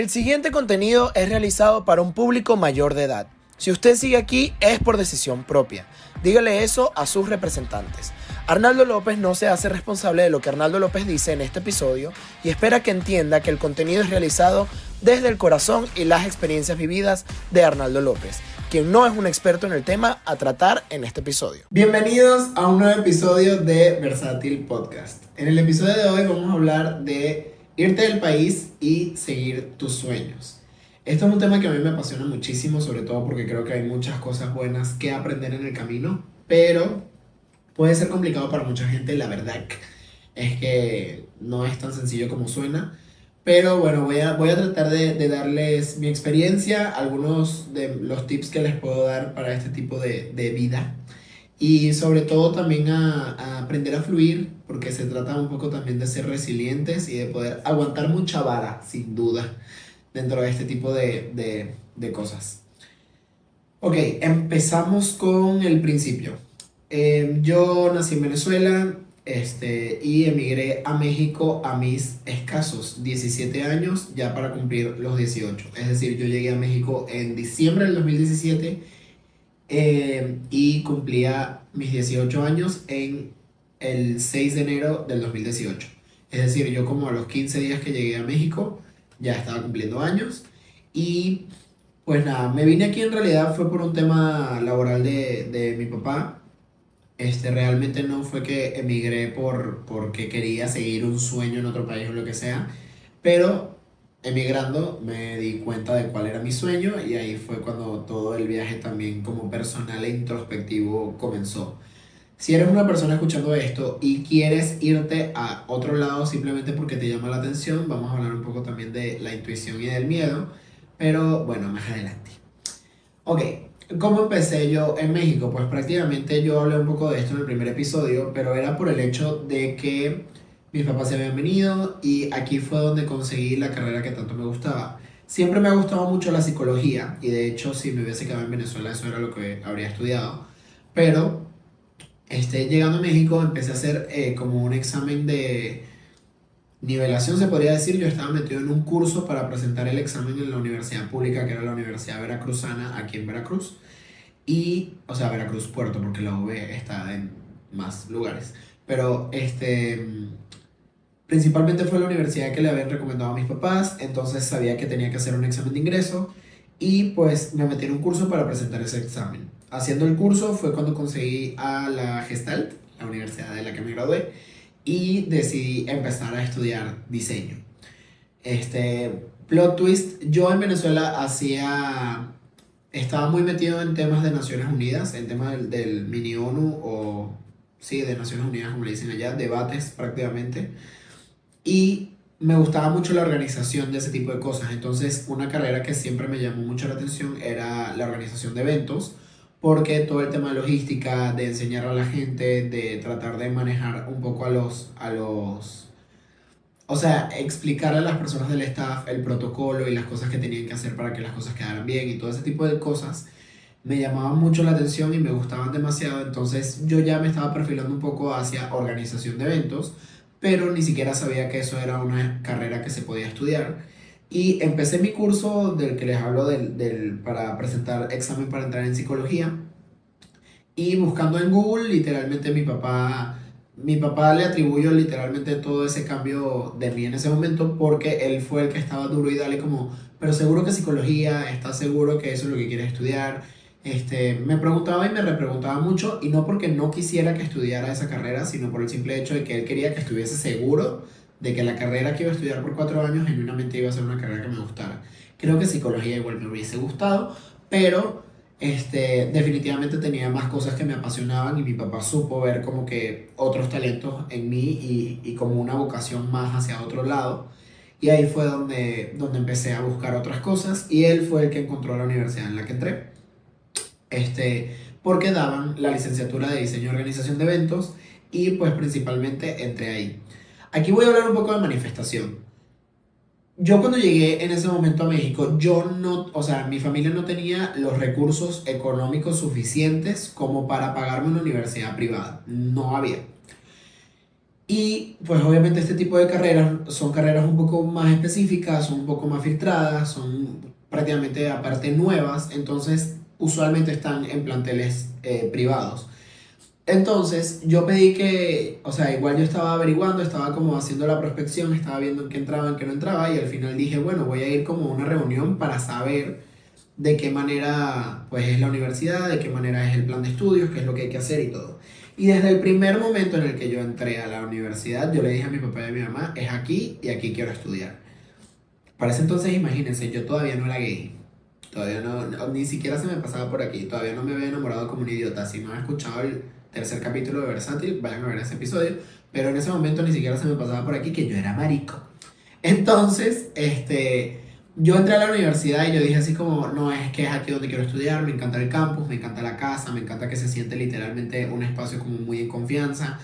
El siguiente contenido es realizado para un público mayor de edad. Si usted sigue aquí es por decisión propia. Dígale eso a sus representantes. Arnaldo López no se hace responsable de lo que Arnaldo López dice en este episodio y espera que entienda que el contenido es realizado desde el corazón y las experiencias vividas de Arnaldo López, quien no es un experto en el tema a tratar en este episodio. Bienvenidos a un nuevo episodio de Versátil Podcast. En el episodio de hoy vamos a hablar de irte del país y seguir tus sueños. Esto es un tema que a mí me apasiona muchísimo, sobre todo porque creo que hay muchas cosas buenas que aprender en el camino, pero puede ser complicado para mucha gente. La verdad es que no es tan sencillo como suena, pero bueno, voy a tratar de darles mi experiencia, algunos de los tips que les puedo dar para este tipo de vida. Y sobre todo también a aprender a fluir, porque se trata un poco también de ser resilientes y de poder aguantar mucha vara, sin duda, dentro de este tipo de cosas. Ok, empezamos con el principio. Yo nací en Venezuela y emigré a México a mis escasos 17 años, ya para cumplir los 18. Es decir, yo llegué a México en diciembre del 2017 y cumplía mis 18 años en el 6 de enero del 2018. Es decir, yo como a los 15 días que llegué a México ya estaba cumpliendo años y pues nada, me vine aquí en realidad fue por un tema laboral de mi papá. Realmente no fue que emigré porque quería seguir un sueño en otro país o lo que sea, pero emigrando me di cuenta de cuál era mi sueño y ahí fue cuando todo el viaje también como personal e introspectivo comenzó. Si eres una persona escuchando esto y quieres irte a otro lado simplemente porque te llama la atención, vamos a hablar un poco también de la intuición y del miedo, pero bueno, más adelante. Ok, ¿cómo empecé yo en México? Pues prácticamente yo hablé un poco de esto en el primer episodio, pero era por el hecho de que mis papás se habían venido y aquí fue donde conseguí la carrera que tanto me gustaba. Siempre me ha gustado mucho la psicología y de hecho si me hubiese quedado en Venezuela eso era lo que habría estudiado, pero llegando a México empecé a hacer como un examen de nivelación, se podría decir. Yo estaba metido en un curso para presentar el examen en la universidad pública, que era la Universidad Veracruzana, aquí en Veracruz. Y, o sea, Veracruz Puerto, porque la UV está en más lugares. Pero, principalmente fue la universidad que le habían recomendado a mis papás, entonces sabía que tenía que hacer un examen de ingreso y pues me metí en un curso para presentar ese examen. Haciendo el curso fue cuando conseguí a la Gestalt, la universidad de la que me gradué, y decidí empezar a estudiar diseño. Plot twist, yo en Venezuela estaba muy metido en temas de Naciones Unidas, en temas del mini ONU o, sí, de Naciones Unidas, como le dicen allá, debates prácticamente. Y me gustaba mucho la organización de ese tipo de cosas. Entonces, una carrera que siempre me llamó mucho la atención era la organización de eventos, porque todo el tema de logística, de enseñar a la gente, de tratar de manejar un poco o sea, explicar a las personas del staff el protocolo y las cosas que tenían que hacer para que las cosas quedaran bien y todo ese tipo de cosas me llamaban mucho la atención y me gustaban demasiado. Entonces yo ya me estaba perfilando un poco hacia organización de eventos, pero ni siquiera sabía que eso era una carrera que se podía estudiar. Y empecé mi curso del que les hablo para presentar examen para entrar en psicología. Y buscando en Google, literalmente mi papá le atribuyó literalmente todo ese cambio de mí en ese momento porque él fue el que estaba duro y dale como, pero seguro que psicología, ¿estás seguro que eso es lo que quieres estudiar? Me preguntaba y me repreguntaba mucho y no porque no quisiera que estudiara esa carrera, sino por el simple hecho de que él quería que estuviese seguro de que la carrera que iba a estudiar por 4 años genuinamente iba a ser una carrera que me gustara. Creo que psicología igual me hubiese gustado, pero definitivamente tenía más cosas que me apasionaban y mi papá supo ver como que otros talentos en mí y como una vocación más hacia otro lado. Y ahí fue donde empecé a buscar otras cosas y él fue el que encontró la universidad en la que entré. Porque daban la licenciatura de diseño y organización de eventos y pues principalmente entré ahí. Aquí voy a hablar un poco de manifestación. Yo cuando llegué en ese momento a México, yo no, o sea, mi familia no tenía los recursos económicos suficientes como para pagarme una universidad privada. No había. Y pues obviamente este tipo de carreras son carreras un poco más específicas, son un poco más filtradas, son prácticamente aparte nuevas, entonces usualmente están en planteles privados. Entonces yo pedí que, o sea, igual yo estaba averiguando, estaba como haciendo la prospección, estaba viendo en qué entraba, en qué no entraba y al final dije, bueno, voy a ir como a una reunión para saber de qué manera pues es la universidad, de qué manera es el plan de estudios, qué es lo que hay que hacer y todo. Y desde el primer momento en el que yo entré a la universidad, yo le dije a mi papá y a mi mamá, es aquí y aquí quiero estudiar. Para ese entonces, imagínense, yo todavía no era gay. Todavía ni siquiera se me pasaba por aquí. Todavía no me había enamorado como un idiota. Si no han escuchado el tercer capítulo de Versátil, vayan a ver ese episodio. Pero en ese momento ni siquiera se me pasaba por aquí que yo era marico. Entonces, yo entré a la universidad y yo dije así como, no, es que es aquí donde quiero estudiar, me encanta el campus, me encanta la casa, me encanta que se siente literalmente un espacio como muy en confianza.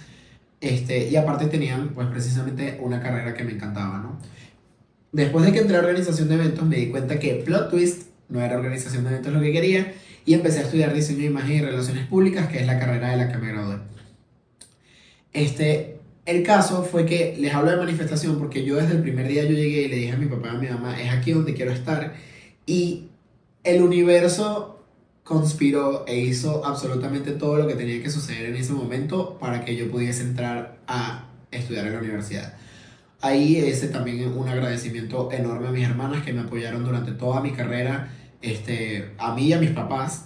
Y aparte tenían pues precisamente una carrera que me encantaba, ¿no? Después de que entré a organización de eventos me di cuenta que plot twist no era organización de eventos lo que quería y empecé a estudiar diseño de imagen y relaciones públicas, que es la carrera de la que me gradué. El caso fue que les hablo de manifestación porque yo desde el primer día yo llegué y le dije a mi papá y a mi mamá, es aquí donde quiero estar. Y el universo conspiró e hizo absolutamente todo lo que tenía que suceder en ese momento para que yo pudiese entrar a estudiar en la universidad. Ahí ese también es un agradecimiento enorme a mis hermanas que me apoyaron durante toda mi carrera, a mí y a mis papás.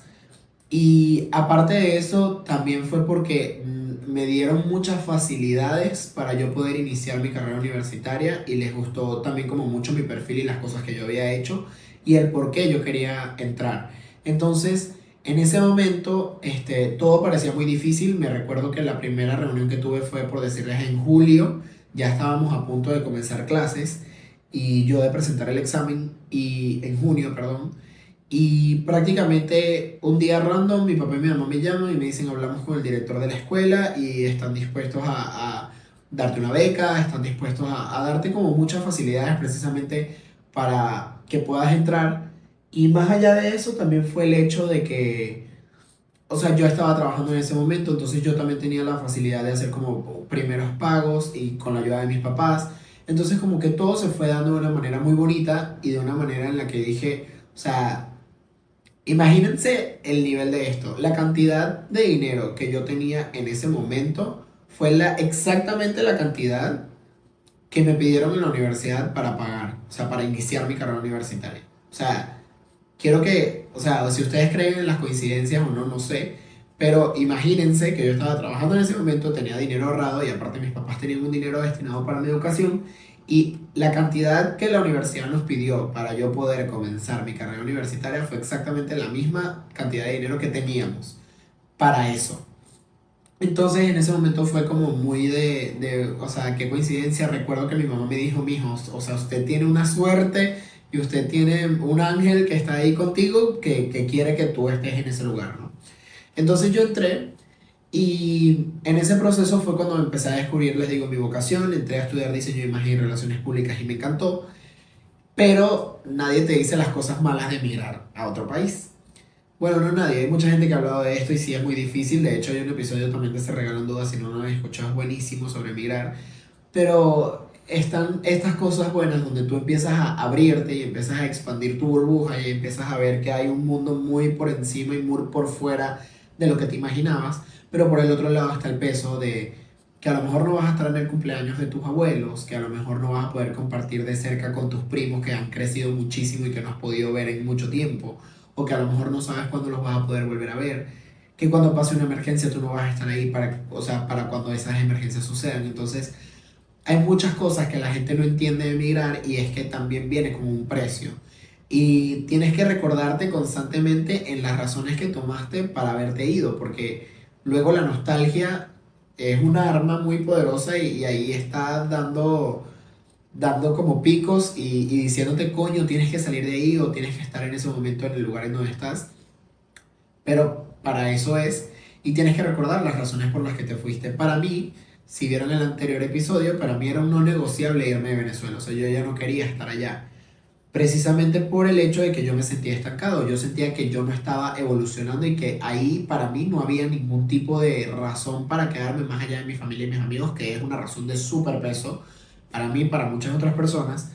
Y aparte de eso, también fue porque me dieron muchas facilidades para yo poder iniciar mi carrera universitaria y les gustó también como mucho mi perfil y las cosas que yo había hecho y el por qué yo quería entrar. Entonces, en ese momento, todo parecía muy difícil. Me recuerdo que la primera reunión que tuve fue, por decirles, en julio. Ya estábamos a punto de comenzar clases y yo de presentar el examen y en junio, perdón. Y prácticamente un día random, mi papá y mi mamá me llaman y me dicen, hablamos con el director de la escuela y están dispuestos a darte una beca, están dispuestos a darte como muchas facilidades precisamente para que puedas entrar. Y más allá de eso también fue el hecho de que, o sea, yo estaba trabajando en ese momento, entonces yo también tenía la facilidad de hacer como primeros pagos y con la ayuda de mis papás. Entonces como que todo se fue dando de una manera muy bonita y de una manera en la que dije, o sea, imagínense el nivel de esto. La cantidad de dinero que yo tenía en ese momento fue exactamente la cantidad que me pidieron en la universidad para pagar, o sea, para iniciar mi carrera universitaria. O sea, quiero que, o sea, si ustedes creen en las coincidencias o no, no sé, pero imagínense que yo estaba trabajando en ese momento, tenía dinero ahorrado y aparte mis papás tenían un dinero destinado para mi educación y la cantidad que la universidad nos pidió para yo poder comenzar mi carrera universitaria fue exactamente la misma cantidad de dinero que teníamos para eso. Entonces en ese momento fue como muy o sea, qué coincidencia. Recuerdo que mi mamá me dijo, mijo, o sea, usted tiene una suerte y usted tiene un ángel que está ahí contigo que quiere que tú estés en ese lugar, ¿no? Entonces yo entré y en ese proceso fue cuando empecé a descubrir, les digo, mi vocación. Entré a estudiar diseño de imagen y relaciones públicas y me encantó, pero nadie te dice las cosas malas de emigrar a otro país. Bueno, no nadie, hay mucha gente que ha hablado de esto y sí es muy difícil. De hecho, hay un episodio también de Se Regalan Dudas, si no lo habéis escuchado, es buenísimo sobre emigrar. Pero están estas cosas buenas donde tú empiezas a abrirte y empiezas a expandir tu burbuja y empiezas a ver que hay un mundo muy por encima y muy por fuera de lo que te imaginabas. Pero por el otro lado está el peso de que a lo mejor no vas a estar en el cumpleaños de tus abuelos, que a lo mejor no vas a poder compartir de cerca con tus primos que han crecido muchísimo y que no has podido ver en mucho tiempo, o que a lo mejor no sabes cuándo los vas a poder volver a ver, que cuando pase una emergencia tú no vas a estar ahí para, o sea, para cuando esas emergencias sucedan. Entonces, hay muchas cosas que la gente no entiende de emigrar y es que también viene como un precio. Y tienes que recordarte constantemente en las razones que tomaste para haberte ido, porque luego la nostalgia es una arma muy poderosa y ahí está dando como picos y diciéndote, coño, tienes que salir de ahí o tienes que estar en ese momento en el lugar en donde estás. Pero para eso es, y tienes que recordar las razones por las que te fuiste. Para mí, si vieron el anterior episodio, para mí era un no negociable irme de Venezuela. O sea, yo ya no quería estar allá. precisamente por el hecho de que yo me sentía estancado. Yo sentía que yo no estaba evolucionando y que ahí para mí no había ningún tipo de razón para quedarme más allá de mi familia y mis amigos, que es una razón de súper peso para mí y para muchas otras personas.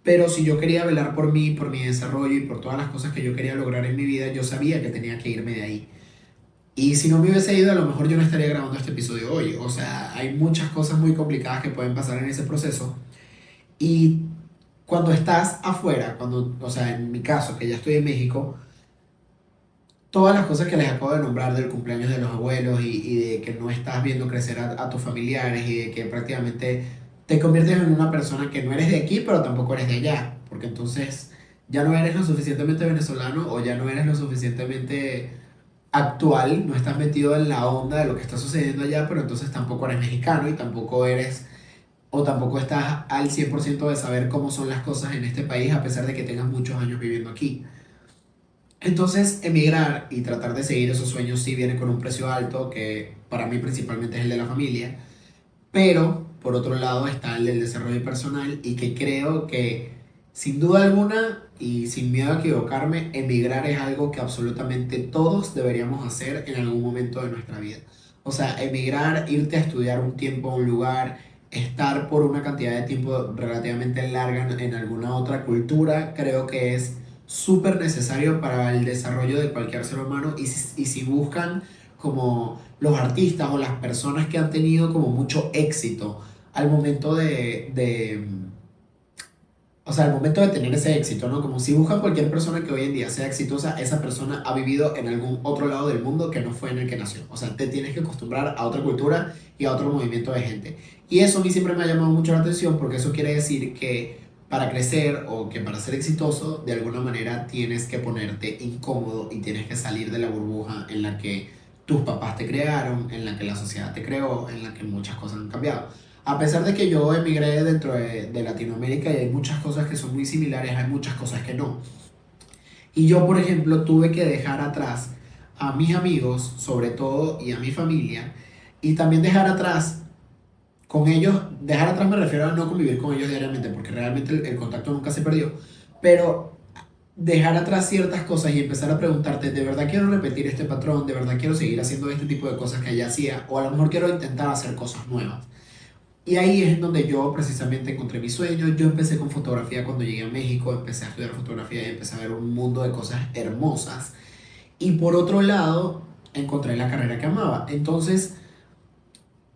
Pero si yo quería velar por mí, por mi desarrollo y por todas las cosas que yo quería lograr en mi vida, yo sabía que tenía que irme de ahí. Y si no me hubiese ido, a lo mejor yo no estaría grabando este episodio hoy. O sea, hay muchas cosas muy complicadas que pueden pasar en ese proceso. Y cuando estás afuera, o sea, en mi caso, que ya estoy en México, todas las cosas que les acabo de nombrar del cumpleaños de los abuelos y de que no estás viendo crecer a tus familiares y de que prácticamente te conviertes en una persona que no eres de aquí, pero tampoco eres de allá, porque entonces ya no eres lo suficientemente venezolano o ya no eres lo suficientemente actual, no estás metido en la onda de lo que está sucediendo allá, pero entonces tampoco eres mexicano y tampoco eres o tampoco estás al 100% de saber cómo son las cosas en este país a pesar de que tengas muchos años viviendo aquí. Entonces, emigrar y tratar de seguir esos sueños sí viene con un precio alto, que para mí principalmente es el de la familia, pero por otro lado está el del desarrollo personal y que creo que sin duda alguna y sin miedo a equivocarme, emigrar es algo que absolutamente todos deberíamos hacer en algún momento de nuestra vida. O sea, emigrar, irte a estudiar un tiempo a un lugar, estar por una cantidad de tiempo relativamente larga en alguna otra cultura, creo que es súper necesario para el desarrollo de cualquier ser humano y si buscan como los artistas o las personas que han tenido como mucho éxito al momento o sea, al momento de tener ese éxito, ¿no? Como si buscan cualquier persona que hoy en día sea exitosa, esa persona ha vivido en algún otro lado del mundo que no fue en el que nació. O sea, te tienes que acostumbrar a otra cultura y a otro movimiento de gente. Y eso a mí siempre me ha llamado mucho la atención porque eso quiere decir que para crecer o que para ser exitoso, de alguna manera tienes que ponerte incómodo y tienes que salir de la burbuja en la que tus papás te crearon, en la que la sociedad te creó, en la que muchas cosas han cambiado. A pesar de que yo emigré dentro de Latinoamérica y hay muchas cosas que son muy similares, hay muchas cosas que no. Y yo, por ejemplo, tuve que dejar atrás a mis amigos, sobre todo, y a mi familia, y también dejar atrás con ellos, dejar atrás me refiero a no convivir con ellos diariamente, porque realmente el contacto nunca se perdió, pero dejar atrás ciertas cosas y empezar a preguntarte, ¿de verdad quiero repetir este patrón? ¿De verdad quiero seguir haciendo este tipo de cosas que ya hacía? O a lo mejor quiero intentar hacer cosas nuevas. Y ahí es donde yo precisamente encontré mi sueño. Yo empecé con fotografía cuando llegué a México, empecé a estudiar fotografía y empecé a ver un mundo de cosas hermosas. Y por otro lado, encontré la carrera que amaba. Entonces,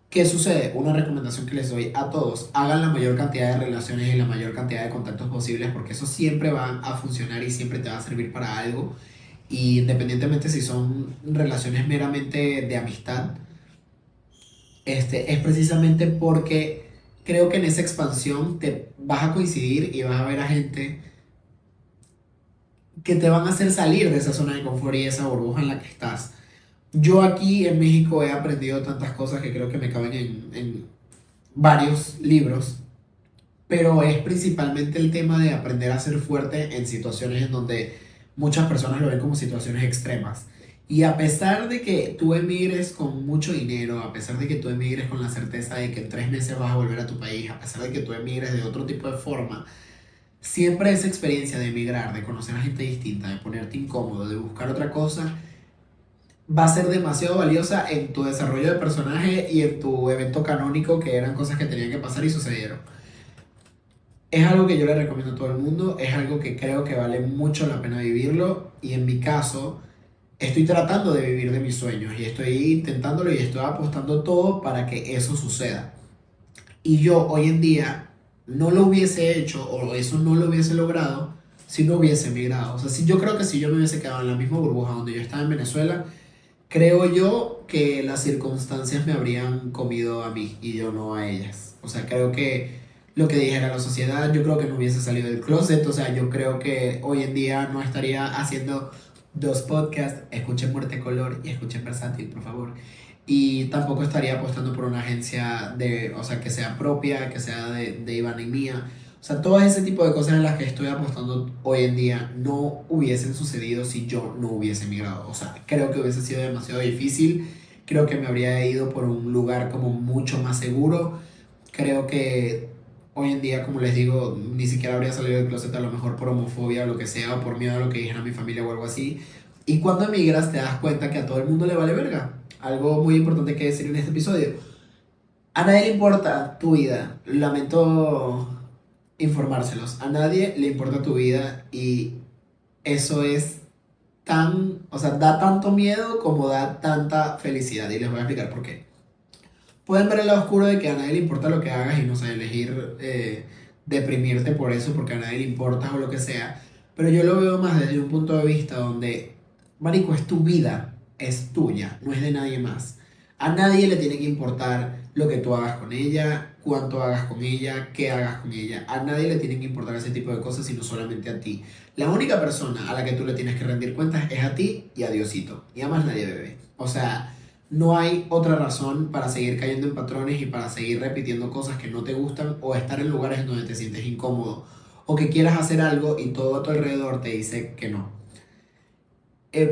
¿qué sucede? Una recomendación que les doy a todos, hagan la mayor cantidad de relaciones y la mayor cantidad de contactos posibles porque eso siempre va a funcionar y siempre te va a servir para algo. Y independientemente si son relaciones meramente de amistad, es precisamente porque creo que en esa expansión te vas a coincidir y vas a ver a gente que te van a hacer salir de esa zona de confort y esa burbuja en la que estás. Yo aquí en México he aprendido tantas cosas que creo que me caben en varios libros, pero es principalmente el tema de aprender a ser fuerte en situaciones en donde muchas personas lo ven como situaciones extremas. Y a pesar de que tú emigres con mucho dinero, a pesar de que tú emigres con la certeza de que en 3 meses vas a volver a tu país, a pesar de que tú emigres de otro tipo de forma, siempre esa experiencia de emigrar, de conocer a gente distinta, de ponerte incómodo, de buscar otra cosa, va a ser demasiado valiosa en tu desarrollo de personaje y en tu evento canónico, que eran cosas que tenían que pasar y sucedieron. Es algo que yo le recomiendo a todo el mundo, es algo que creo que vale mucho la pena vivirlo y en mi caso estoy tratando de vivir de mis sueños y estoy intentándolo y estoy apostando todo para que eso suceda. Y yo hoy en día no lo hubiese hecho o eso no lo hubiese logrado si no hubiese emigrado. O sea, si yo creo que si yo me hubiese quedado en la misma burbuja donde yo estaba en Venezuela, creo yo que las circunstancias me habrían comido a mí y yo no a ellas. O sea, creo que lo que dijera la sociedad, yo creo que no hubiese salido del closet. O sea, yo creo que hoy en día no estaría haciendo 2 podcasts. Escuchen Muerte Color y escuchen Versátil, por favor. Y tampoco estaría apostando por una agencia o sea, que sea propia, que sea de Iván y mía. O sea, todo ese tipo de cosas en las que estoy apostando hoy en día no hubiesen sucedido si yo no hubiese emigrado. O sea, creo que hubiese sido demasiado difícil. Creo que me habría ido por un lugar como mucho más seguro. Creo que hoy en día, como les digo, ni siquiera habría salido del closet a lo mejor por homofobia o lo que sea, o por miedo a lo que dijera mi familia o algo así. Y cuando emigras te das cuenta que a todo el mundo le vale verga. Algo muy importante que decir en este episodio. A nadie le importa tu vida. Lamento informárselos. A nadie le importa tu vida y eso es o sea, da tanto miedo como da tanta felicidad. Y les voy a explicar por qué. Pueden ver el lado oscuro de que a nadie le importa lo que hagas y no sé, elegir deprimirte por eso porque a nadie le importa o lo que sea. Pero yo lo veo más desde un punto de vista donde, marico, es tu vida, es tuya, no es de nadie más. A nadie le tiene que importar lo que tú hagas con ella, cuánto hagas con ella, qué hagas con ella. A nadie le tienen que importar ese tipo de cosas, sino solamente a ti. La única persona a la que tú le tienes que rendir cuentas es a ti y a Diosito. Y a más nadie, bebé. O sea, no hay otra razón para seguir cayendo en patrones y para seguir repitiendo cosas que no te gustan o estar en lugares donde te sientes incómodo o que quieras hacer algo y todo a tu alrededor te dice que no.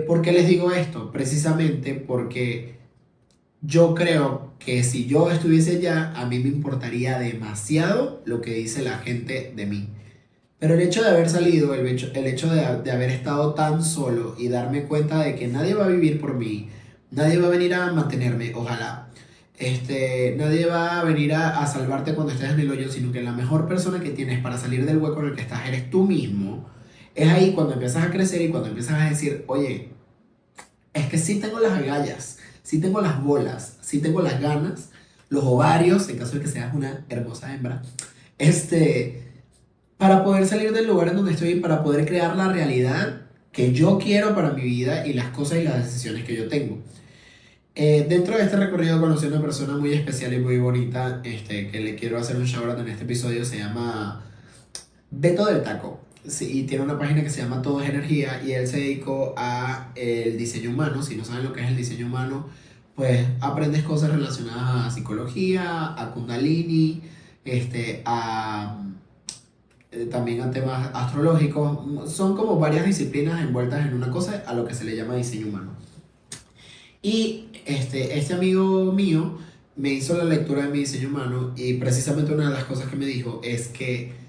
¿Por qué les digo esto? Precisamente porque yo creo que si yo estuviese allá, a mí me importaría demasiado lo que dice la gente de mí. Pero el hecho de haber salido, el hecho de haber estado tan solo y darme cuenta de que nadie va a vivir por mí, nadie va a venir a mantenerme, ojalá. Nadie va a venir a salvarte cuando estés en el hoyo, sino que la mejor persona que tienes para salir del hueco en el que estás eres tú mismo. Es ahí cuando empiezas a crecer y cuando empiezas a decir, oye, es que sí tengo las agallas, sí tengo las bolas, sí tengo las ganas, los ovarios, en caso de que seas una hermosa hembra, para poder salir del lugar en donde estoy y para poder crear la realidad que yo quiero para mi vida y las cosas y las decisiones que yo tengo. Dentro de este recorrido conocí a una persona muy especial y muy bonita, que le quiero hacer un shout out en este episodio. Se llama Beto del Taco. Sí, y tiene una página que se llama Todo es Energía y él se dedicó a el diseño humano. Si no saben lo que es el diseño humano, pues aprendes cosas relacionadas a psicología, a Kundalini, también a temas astrológicos. Son como varias disciplinas envueltas en una cosa a lo que se le llama diseño humano. Y este amigo mío me hizo la lectura de mi diseño humano y precisamente una de las cosas que me dijo es que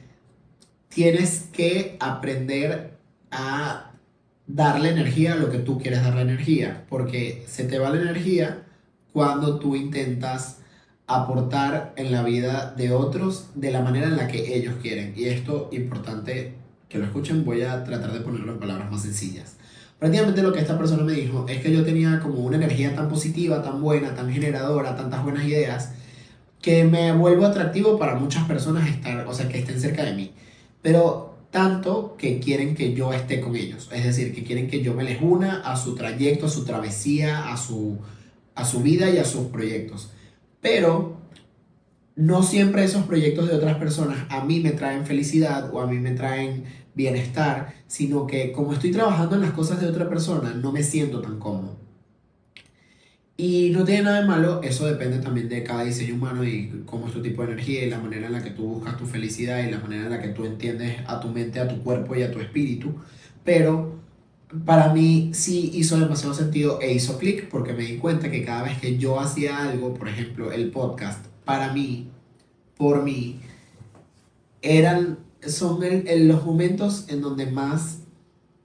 tienes que aprender a darle energía a lo que tú quieres darle energía, porque se te va la energía cuando tú intentas aportar en la vida de otros de la manera en la que ellos quieren. Y esto, importante que lo escuchen, voy a tratar de ponerlo en palabras más sencillas. Prácticamente lo que esta persona me dijo es que yo tenía como una energía tan positiva, tan buena, tan generadora, tantas buenas ideas, que me vuelvo atractivo para muchas personas estar, o sea, que estén cerca de mí. Pero tanto que quieren que yo esté con ellos. Es decir, que quieren que yo me les una a su trayecto, a su travesía, a su vida y a sus proyectos. Pero no siempre esos proyectos de otras personas a mí me traen felicidad o a mí me traen bienestar, sino que como estoy trabajando en las cosas de otra persona, no me siento tan cómodo. Y no tiene nada de malo, eso depende también de cada diseño humano y cómo es tu tipo de energía y la manera en la que tú buscas tu felicidad y la manera en la que tú entiendes a tu mente, a tu cuerpo y a tu espíritu. Pero para mí sí hizo demasiado sentido e hizo clic porque me di cuenta que cada vez que yo hacía algo, por ejemplo el podcast, para mí, por mí, son los momentos en donde más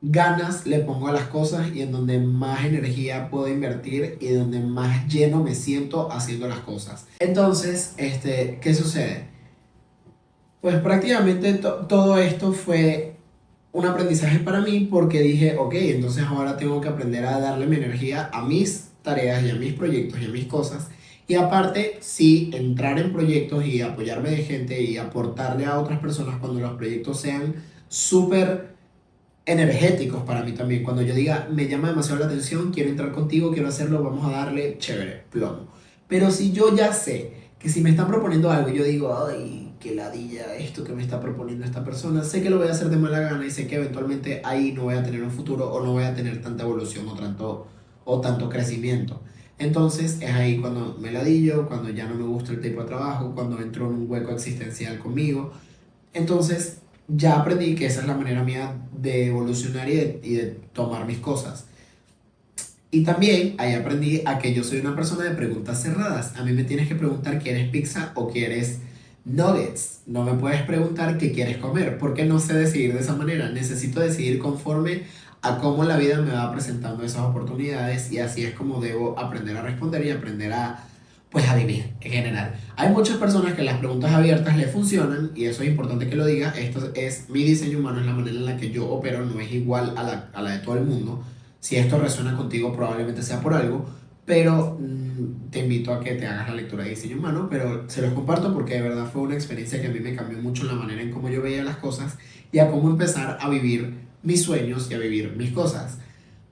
ganas le pongo a las cosas y en donde más energía puedo invertir y donde más lleno me siento haciendo las cosas. Entonces, ¿qué sucede? Pues prácticamente todo esto fue un aprendizaje para mí porque dije, ok, entonces ahora tengo que aprender a darle mi energía a mis tareas y a mis proyectos y a mis cosas. Y aparte, sí, entrar en proyectos y apoyarme de gente y aportarle a otras personas cuando los proyectos sean súper energéticos para mí también. Cuando yo diga, me llama demasiado la atención, quiero entrar contigo, quiero hacerlo, vamos a darle chévere, plomo. Pero si yo ya sé que si me están proponiendo algo, yo digo, ay, qué ladilla esto que me está proponiendo esta persona, sé que lo voy a hacer de mala gana y sé que eventualmente ahí no voy a tener un futuro o no voy a tener tanta evolución o tanto crecimiento. Entonces es ahí cuando me ladillo, cuando ya no me gusta el tipo de trabajo, cuando entro en un hueco existencial conmigo. Entonces ya aprendí que esa es la manera mía de evolucionar y de tomar mis cosas. Y también ahí aprendí a que yo soy una persona de preguntas cerradas. A mí me tienes que preguntar, ¿quieres pizza o quieres nuggets. No me puedes preguntar qué quieres comer, porque no sé decidir de esa manera. Necesito decidir conforme a cómo la vida me va presentando esas oportunidades y así es como debo aprender a responder y aprender a, pues, a vivir en general. Hay muchas personas que las preguntas abiertas le funcionan y eso es importante que lo diga. Esto es mi diseño humano, es la manera en la que yo opero, no es igual a la de todo el mundo. Si esto resuena contigo, probablemente sea por algo, pero te invito a que te hagas la lectura de diseño humano, pero se los comparto porque de verdad fue una experiencia que a mí me cambió mucho la manera en cómo yo veía las cosas y a cómo empezar a vivir mis sueños y a vivir mis cosas.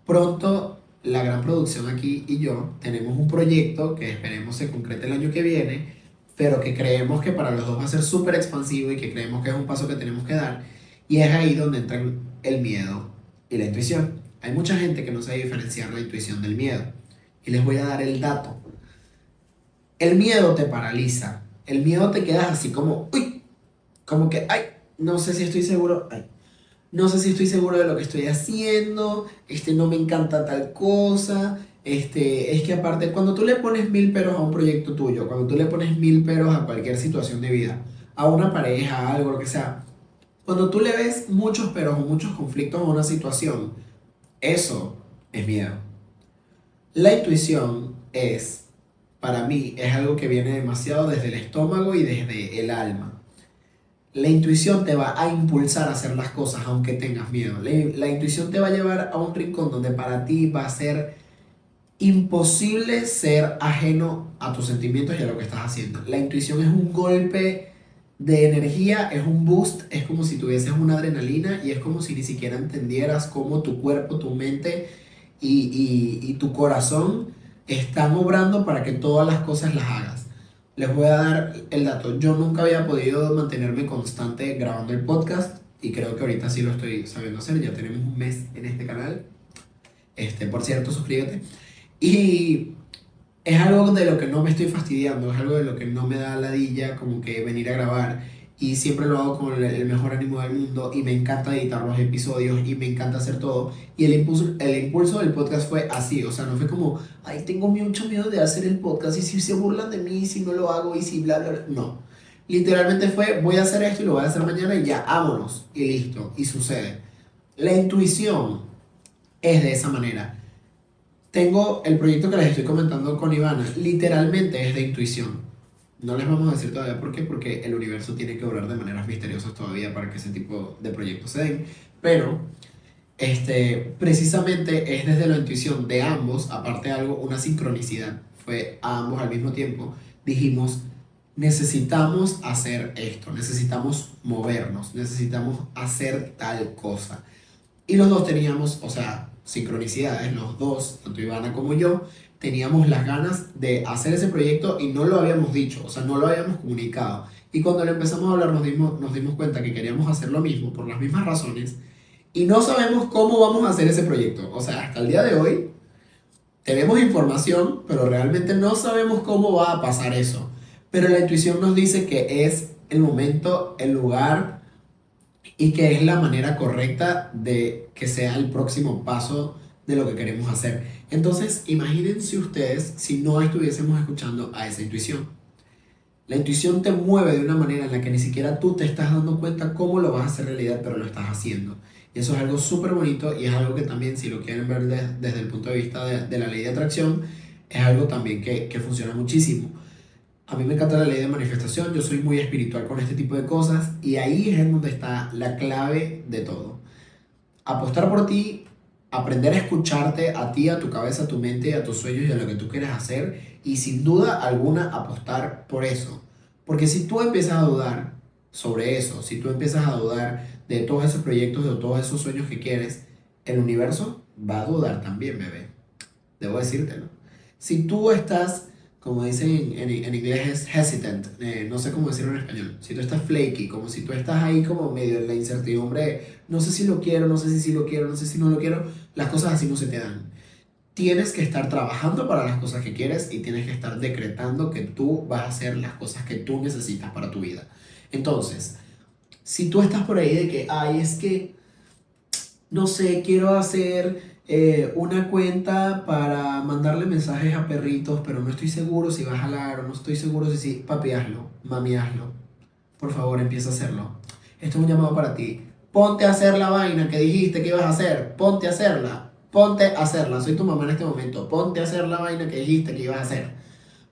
Pronto, la gran producción aquí y yo tenemos un proyecto que esperemos se concrete el año que viene, pero que creemos que para los dos va a ser súper expansivo y que creemos que es un paso que tenemos que dar, y es ahí donde entran el miedo y la intuición. Hay mucha gente que no sabe diferenciar la intuición del miedo. Y les voy a dar el dato. El miedo te paraliza. El miedo te quedas así como, uy, como que, ay, no sé si estoy seguro, ay, no sé si estoy seguro de lo que estoy haciendo, no me encanta tal cosa, es que aparte, cuando tú le pones mil peros a un proyecto tuyo, cuando tú le pones mil peros a cualquier situación de vida, a una pareja, a algo, lo que sea, cuando tú le ves muchos peros o muchos conflictos a una situación, eso es miedo. La intuición es, para mí, es algo que viene demasiado desde el estómago y desde el alma. La intuición te va a impulsar a hacer las cosas aunque tengas miedo. La intuición te va a llevar a un rincón donde para ti va a ser imposible ser ajeno a tus sentimientos y a lo que estás haciendo. La intuición es un golpe de energía, es un boost, es como si tuvieses una adrenalina y es como si ni siquiera entendieras cómo tu cuerpo, tu mente y tu corazón están obrando para que todas las cosas las hagas. Les voy a dar el dato. Yo nunca había podido mantenerme constante grabando el podcast y creo que ahorita sí lo estoy sabiendo hacer. Ya tenemos un mes en este canal. Por cierto, suscríbete. Y es algo de lo que no me estoy fastidiando, es algo de lo que no me da ladilla como que venir a grabar y siempre lo hago con el mejor ánimo del mundo y me encanta editar los episodios y me encanta hacer todo y el impulso del podcast fue así, o sea, no fue como, ay, tengo mucho miedo de hacer el podcast y si se burlan de mí, si no lo hago y si bla, bla, bla, no. Literalmente fue, voy a hacer esto y lo voy a hacer mañana y ya, vámonos, y listo, y sucede. La intuición es de esa manera. Tengo el proyecto que les estoy comentando con Ivana, literalmente es de intuición. No les vamos a decir todavía por qué, porque el universo tiene que obrar de maneras misteriosas todavía para que ese tipo de proyectos se den. Pero, precisamente es desde la intuición de ambos, aparte de algo, una sincronicidad. Fue a ambos al mismo tiempo. Dijimos, necesitamos hacer esto, necesitamos movernos, necesitamos hacer tal cosa. Y los dos teníamos, o sea, sincronicidades, los dos, tanto Ivana como yo, teníamos las ganas de hacer ese proyecto y no lo habíamos dicho, o sea, no lo habíamos comunicado. Y cuando lo empezamos a hablar nos dimos cuenta que queríamos hacer lo mismo por las mismas razones y no sabemos cómo vamos a hacer ese proyecto. O sea, hasta el día de hoy tenemos información, pero realmente no sabemos cómo va a pasar eso. Pero la intuición nos dice que es el momento, el lugar y que es la manera correcta de que sea el próximo paso de lo que queremos hacer. Entonces, imagínense ustedes si no estuviésemos escuchando a esa intuición. La intuición te mueve de una manera en la que ni siquiera tú te estás dando cuenta cómo lo vas a hacer realidad, pero lo estás haciendo. Y eso es algo súper bonito y es algo que también, si lo quieren ver desde el punto de vista de la ley de atracción, es algo también que funciona muchísimo. A mí me encanta la ley de manifestación, yo soy muy espiritual con este tipo de cosas y ahí es en donde está la clave de todo. Apostar por ti, aprender a escucharte a ti, a tu cabeza, a tu mente, a tus sueños y a lo que tú quieres hacer y sin duda alguna apostar por eso. Porque si tú empiezas a dudar sobre eso, si tú empiezas a dudar de todos esos proyectos, de todos esos sueños que quieres, el universo va a dudar también, bebé. Debo decírtelo. Si tú estás, como dicen en inglés, es hesitant, no sé cómo decirlo en español. Si tú estás flaky, como si tú estás ahí como medio en la incertidumbre, no sé si lo quiero, no sé si sí lo quiero, no sé si no lo quiero, las cosas así no se te dan. Tienes que estar trabajando para las cosas que quieres y tienes que estar decretando que tú vas a hacer las cosas que tú necesitas para tu vida. Entonces, si tú estás por ahí de que, ay, es que no sé, quiero hacer una cuenta para mandarle mensajes a perritos, pero no estoy seguro si va a jalar o no estoy seguro si sí, papi, hazlo, mami, hazlo. por favor empieza a hacerlo. Esto es un llamado para ti. Ponte a hacer la vaina que dijiste que ibas a hacer. Ponte a hacerla. Ponte a hacerla. Soy tu mamá en este momento. Ponte a hacer la vaina que dijiste que ibas a hacer.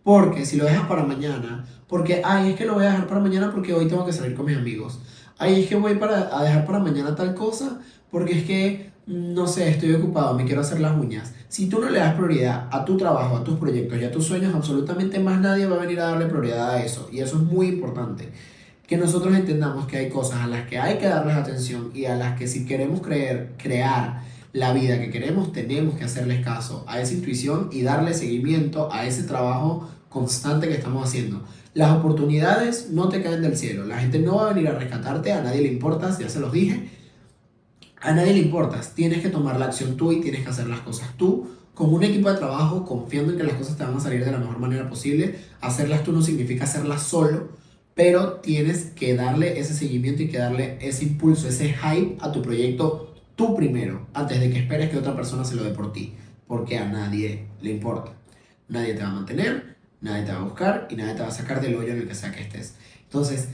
Porque si lo dejas para mañana, porque, ay, es que lo voy a dejar para mañana porque hoy tengo que salir con mis amigos. Ay, es que a dejar para mañana tal cosa porque es que, no sé, estoy ocupado, me quiero hacer las uñas. Si tú no le das prioridad a tu trabajo, a tus proyectos y a tus sueños, absolutamente más nadie va a venir a darle prioridad a eso. Y eso es muy importante. Que nosotros entendamos que hay cosas a las que hay que darles atención y a las que si queremos crear la vida que queremos, tenemos que hacerles caso a esa intuición y darle seguimiento a ese trabajo constante que estamos haciendo. Las oportunidades no te caen del cielo, la gente no va a venir a rescatarte, a nadie le importas, ya se los dije, a nadie le importas, tienes que tomar la acción tú y tienes que hacer las cosas tú, con un equipo de trabajo, confiando en que las cosas te van a salir de la mejor manera posible. Hacerlas tú no significa hacerlas solo, pero tienes que darle ese seguimiento y que darle ese impulso, ese hype a tu proyecto tú primero, antes de que esperes que otra persona se lo dé por ti, porque a nadie le importa. Nadie te va a mantener, nadie te va a buscar y nadie te va a sacar del hoyo en el que sea que estés. Entonces,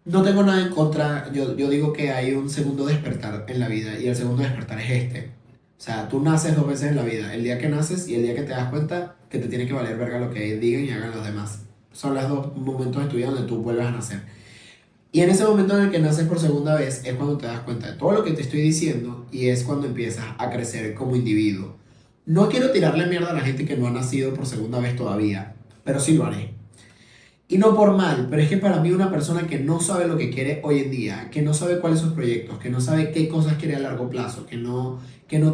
no tengo nada en contra, yo digo que hay un segundo despertar en la vida y el segundo despertar es este. O sea, tú naces dos veces en la vida, el día que naces y el día que te das cuenta que te tiene que valer verga lo que digan y hagan los demás. Son los dos momentos de tu vida donde tú vuelves a nacer. Y en ese momento en el que naces por segunda vez es cuando te das cuenta de todo lo que te estoy diciendo y es cuando empiezas a crecer como individuo. No quiero tirarle mierda a la gente que no ha nacido por segunda vez todavía, pero sí lo haré. Y no por mal, pero es que para mí una persona que no sabe lo que quiere hoy en día, que no sabe cuáles son sus proyectos, que no sabe qué cosas quiere a largo plazo, que no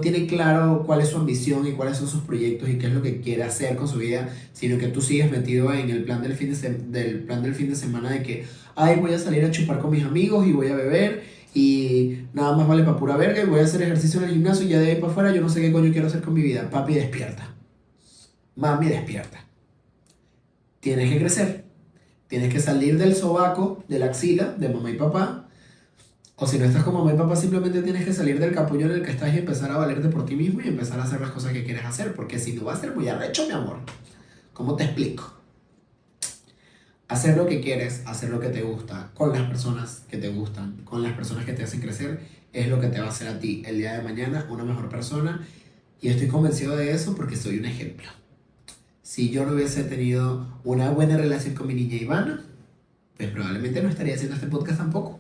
tiene claro cuál es su ambición y cuáles son sus proyectos y qué es lo que quiere hacer con su vida, sino que tú sigues metido en el plan del fin de semana de que, ay, voy a salir a chupar con mis amigos y voy a beber y nada más vale para pura verga y voy a hacer ejercicio en el gimnasio y ya de ahí para afuera yo no sé qué coño quiero hacer con mi vida. Papi, despierta. Mami, despierta. Tienes que crecer. Tienes que salir del sobaco, de la axila, de mamá y papá. O si no estás con mamá y papá, simplemente tienes que salir del capullo en el que estás y empezar a valerte por ti mismo y empezar a hacer las cosas que quieres hacer. Porque si no va a ser muy arrecho, mi amor. ¿Cómo te explico? Hacer lo que quieres, hacer lo que te gusta, con las personas que te gustan, con las personas que te hacen crecer, es lo que te va a hacer a ti el día de mañana una mejor persona. Y estoy convencido de eso porque soy un ejemplo. Si yo no hubiese tenido una buena relación con mi niña Ivana, pues probablemente no estaría haciendo este podcast tampoco.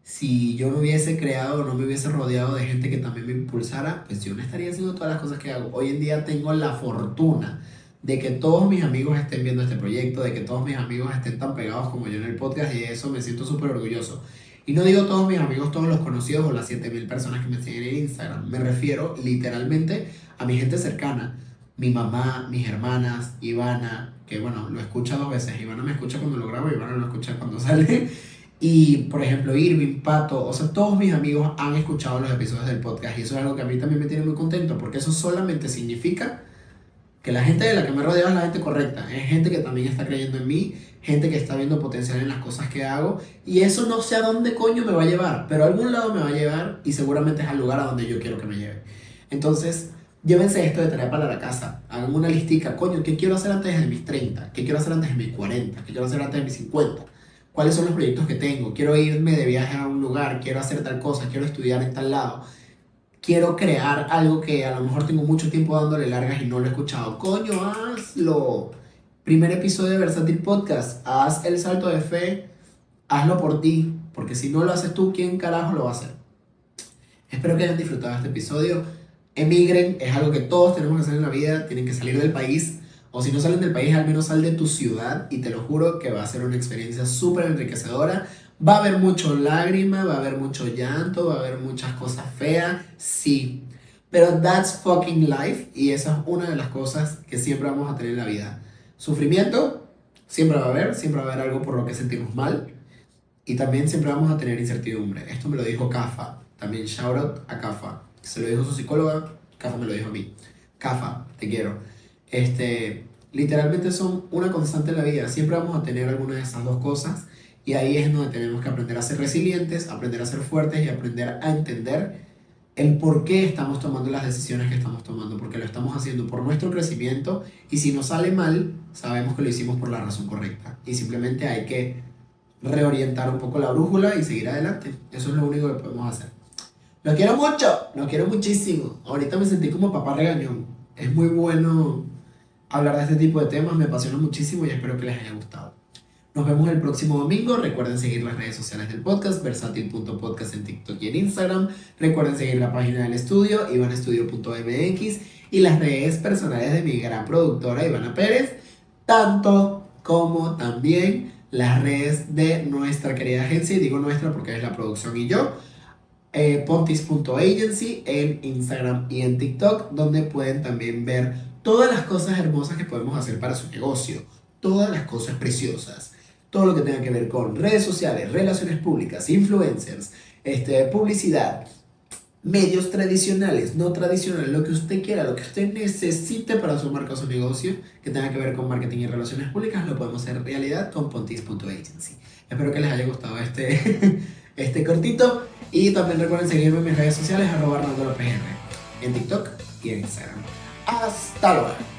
Si yo no hubiese creado o no me hubiese rodeado de gente que también me impulsara, pues yo no estaría haciendo todas las cosas que hago. Hoy en día tengo la fortuna de que todos mis amigos estén viendo este proyecto, de que todos mis amigos estén tan pegados como yo en el podcast y de eso me siento súper orgulloso. Y no digo todos mis amigos, todos los conocidos o las 7000 personas que me siguen en Instagram. Me refiero literalmente a mi gente cercana. Mi mamá, mis hermanas, Ivana, que bueno, lo escucha dos veces. Ivana me escucha cuando lo grabo, Ivana lo escucha cuando sale. Y por ejemplo, Irving, Pato, o sea, todos mis amigos han escuchado los episodios del podcast y eso es algo que a mí también me tiene muy contento porque eso solamente significa que la gente de la que me rodea es la gente correcta, es gente que también está creyendo en mí, gente que está viendo potencial en las cosas que hago y eso no sé a dónde coño me va a llevar, pero a algún lado me va a llevar y seguramente es al lugar a donde yo quiero que me lleve. Entonces, llévense esto de tarea para la casa, hagan una listica, coño, ¿qué quiero hacer antes de mis 30? ¿Qué quiero hacer antes de mis 40? ¿Qué quiero hacer antes de mis 50? ¿Cuáles son los proyectos que tengo? Quiero irme de viaje a un lugar, quiero hacer tal cosa, quiero estudiar en tal lado, quiero crear algo que a lo mejor tengo mucho tiempo dándole largas y no lo he escuchado. Coño, hazlo. Primer episodio de Versátil Podcast. Haz el salto de fe. Hazlo por ti. Porque si no lo haces tú, ¿quién carajo lo va a hacer? Espero que hayan disfrutado este episodio. Emigren. Es algo que todos tenemos que hacer en la vida. Tienen que salir del país. O si no salen del país, al menos sal de tu ciudad. Y te lo juro que va a ser una experiencia súper enriquecedora. Va a haber mucho lágrima, va a haber mucho llanto, va a haber muchas cosas feas, sí. Pero that's fucking life y esa es una de las cosas que siempre vamos a tener en la vida. Sufrimiento, siempre va a haber algo por lo que sentimos mal y también siempre vamos a tener incertidumbre. Esto me lo dijo Kafa, también shout out a Kafa. Se lo dijo su psicóloga, Kafa me lo dijo a mí. Kafa, te quiero. Literalmente son una constante en la vida, siempre vamos a tener alguna de esas dos cosas. Y ahí es donde tenemos que aprender a ser resilientes, aprender a ser fuertes y aprender a entender el por qué estamos tomando las decisiones que estamos tomando, porque lo estamos haciendo por nuestro crecimiento y si nos sale mal, sabemos que lo hicimos por la razón correcta y simplemente hay que reorientar un poco la brújula y seguir adelante. Eso es lo único que podemos hacer. Los quiero mucho, los quiero muchísimo. Ahorita me sentí como papá regañón. Es muy bueno hablar de este tipo de temas, me apasiona muchísimo y espero que les haya gustado. Nos vemos el próximo domingo. Recuerden seguir las redes sociales del podcast, versátil.podcast en TikTok y en Instagram. Recuerden seguir la página del estudio, ivanestudio.mx, y las redes personales de mi gran productora Ivana Pérez, tanto como también las redes de nuestra querida agencia, y digo nuestra porque es la producción y yo, pontis.agency en Instagram y en TikTok, donde pueden también ver todas las cosas hermosas que podemos hacer para su negocio, todas las cosas preciosas, todo lo que tenga que ver con redes sociales, relaciones públicas, influencers, publicidad, medios tradicionales, no tradicionales, lo que usted quiera, lo que usted necesite para su marca o su negocio que tenga que ver con marketing y relaciones públicas, lo podemos hacer realidad con pontis.agency. Espero que les haya gustado este cortito, y también recuerden seguirme en mis redes sociales @ArnaldoLopezR en TikTok y en Instagram. Hasta luego.